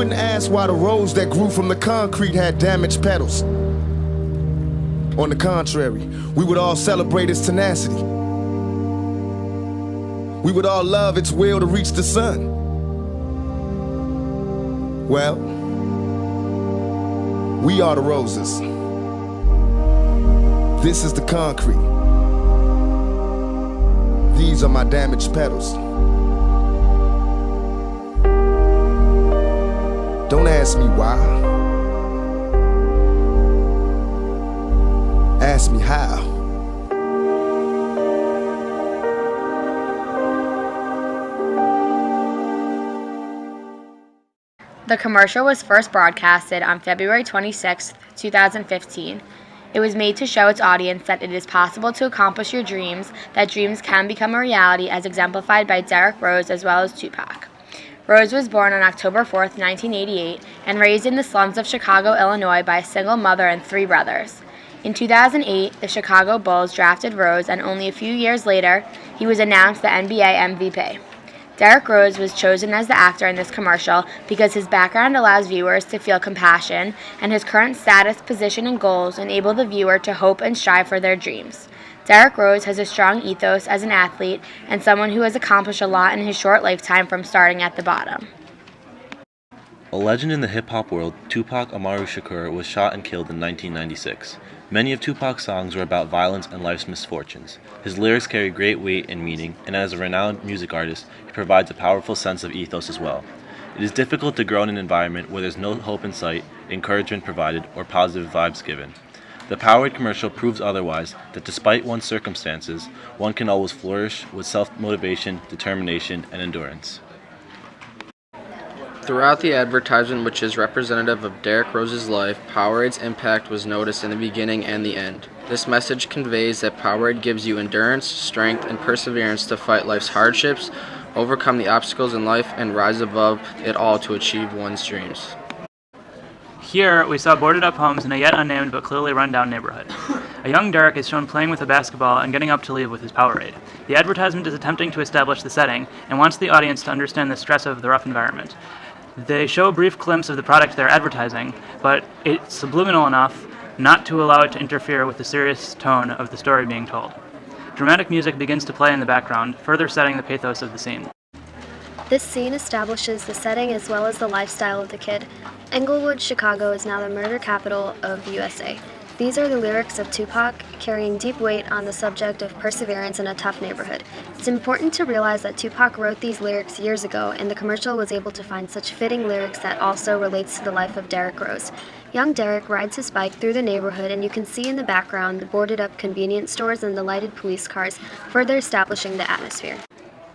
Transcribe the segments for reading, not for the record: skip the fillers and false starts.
wouldn't ask why the rose that grew from the concrete had damaged petals. On the contrary, we would all celebrate its tenacity. We would all love its will to reach the sun. Well, we are the roses. This is the concrete. These are my damaged petals. Don't ask me why. Ask me how. The commercial was first broadcasted on February 26, 2015. It was made to show its audience that it is possible to accomplish your dreams, that dreams can become a reality, as exemplified by Derrick Rose as well as Tupac. Rose was born on October 4, 1988, and raised in the slums of Chicago, Illinois by a single mother and 3 brothers. In 2008, the Chicago Bulls drafted Rose, and only a few years later, he was announced the NBA MVP. Derrick Rose was chosen as the actor in this commercial because his background allows viewers to feel compassion, and his current status, position, and goals enable the viewer to hope and strive for their dreams. Derrick Rose has a strong ethos as an athlete and someone who has accomplished a lot in his short lifetime from starting at the bottom. A legend in the hip-hop world, Tupac Amaru Shakur was shot and killed in 1996. Many of Tupac's songs were about violence and life's misfortunes. His lyrics carry great weight and meaning, and as a renowned music artist, he provides a powerful sense of ethos as well. It is difficult to grow in an environment where there's no hope in sight, encouragement provided, or positive vibes given. The Powerade commercial proves otherwise, that despite one's circumstances, one can always flourish with self-motivation, determination, and endurance. Throughout the advertisement, which is representative of Derrick Rose's life, Powerade's impact was noticed in the beginning and the end. This message conveys that Powerade gives you endurance, strength, and perseverance to fight life's hardships, overcome the obstacles in life, and rise above it all to achieve one's dreams. Here, we saw boarded-up homes in a yet unnamed but clearly run-down neighborhood. A young Derrick is shown playing with a basketball and getting up to leave with his Powerade. The advertisement is attempting to establish the setting and wants the audience to understand the stress of the rough environment. They show a brief glimpse of the product they're advertising, but it's subliminal enough not to allow it to interfere with the serious tone of the story being told. Dramatic music begins to play in the background, further setting the pathos of the scene. This scene establishes the setting as well as the lifestyle of the kid. Englewood, Chicago is now the murder capital of the USA. These are the lyrics of Tupac, carrying deep weight on the subject of perseverance in a tough neighborhood. It's important to realize that Tupac wrote these lyrics years ago, and the commercial was able to find such fitting lyrics that also relates to the life of Derrick Rose. Young Derrick rides his bike through the neighborhood, and you can see in the background the boarded-up convenience stores and the lighted police cars, further establishing the atmosphere.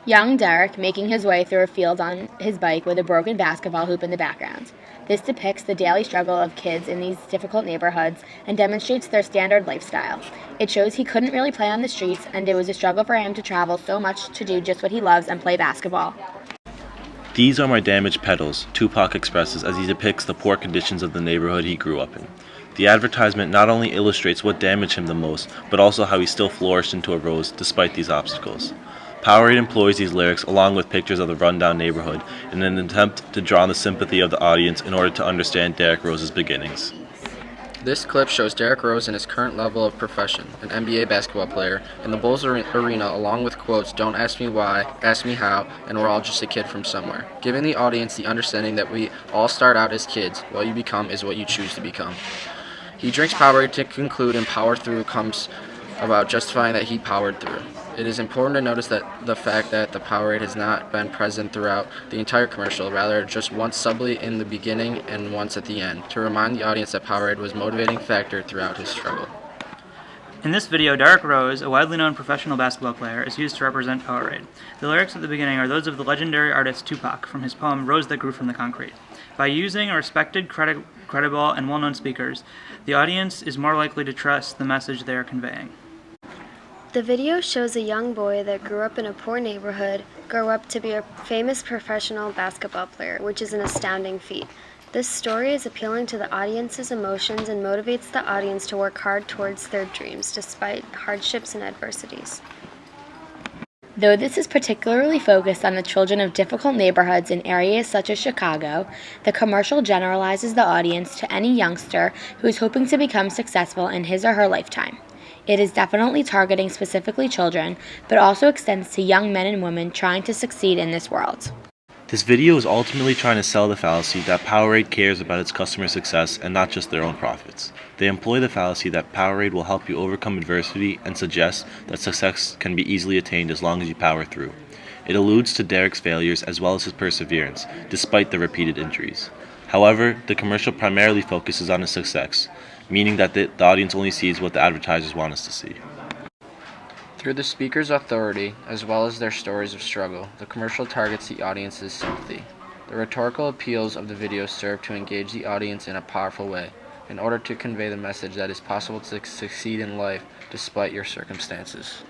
Young Derrick making his way through a field on his bike with a broken basketball hoop in the background. This depicts the daily struggle of kids in these difficult neighborhoods and demonstrates their standard lifestyle. It shows he couldn't really play on the streets, and it was a struggle for him to travel so much to do just what he loves and play basketball. These are my damaged petals, Tupac expresses as he depicts the poor conditions of the neighborhood he grew up in. The advertisement not only illustrates what damaged him the most, but also how he still flourished into a rose despite these obstacles. Powerade employs these lyrics along with pictures of the rundown neighborhood in an attempt to draw on the sympathy of the audience in order to understand Derrick Rose's beginnings. This clip shows Derrick Rose in his current level of profession, an NBA basketball player, in the Bulls arena along with quotes, "Don't ask me why, ask me how, and we're all just a kid from somewhere," giving the audience the understanding that we all start out as kids. What you become is what you choose to become. He drinks Powerade to conclude, and power through comes about justifying that he powered through. It is important to notice that the fact that the Powerade has not been present throughout the entire commercial, rather just once subtly in the beginning and once at the end, to remind the audience that Powerade was a motivating factor throughout his struggle. In this video, Derrick Rose, a widely known professional basketball player, is used to represent Powerade. The lyrics at the beginning are those of the legendary artist Tupac from his poem Rose That Grew From the Concrete. By using respected, credible, and well-known speakers, the audience is more likely to trust the message they are conveying. The video shows a young boy that grew up in a poor neighborhood grow up to be a famous professional basketball player, which is an astounding feat. This story is appealing to the audience's emotions and motivates the audience to work hard towards their dreams, despite hardships and adversities. Though this is particularly focused on the children of difficult neighborhoods in areas such as Chicago, the commercial generalizes the audience to any youngster who is hoping to become successful in his or her lifetime. It is definitely targeting specifically children, but also extends to young men and women trying to succeed in this world. This video is ultimately trying to sell the fallacy that Powerade cares about its customer success and not just their own profits. They employ the fallacy that Powerade will help you overcome adversity and suggest that success can be easily attained as long as you power through. It alludes to Derek's failures as well as his perseverance, despite the repeated injuries. However, the commercial primarily focuses on his success, meaning that the audience only sees what the advertisers want us to see. Through the speaker's authority, as well as their stories of struggle, the commercial targets the audience's sympathy. The rhetorical appeals of the video serve to engage the audience in a powerful way, in order to convey the message that it's possible to succeed in life despite your circumstances.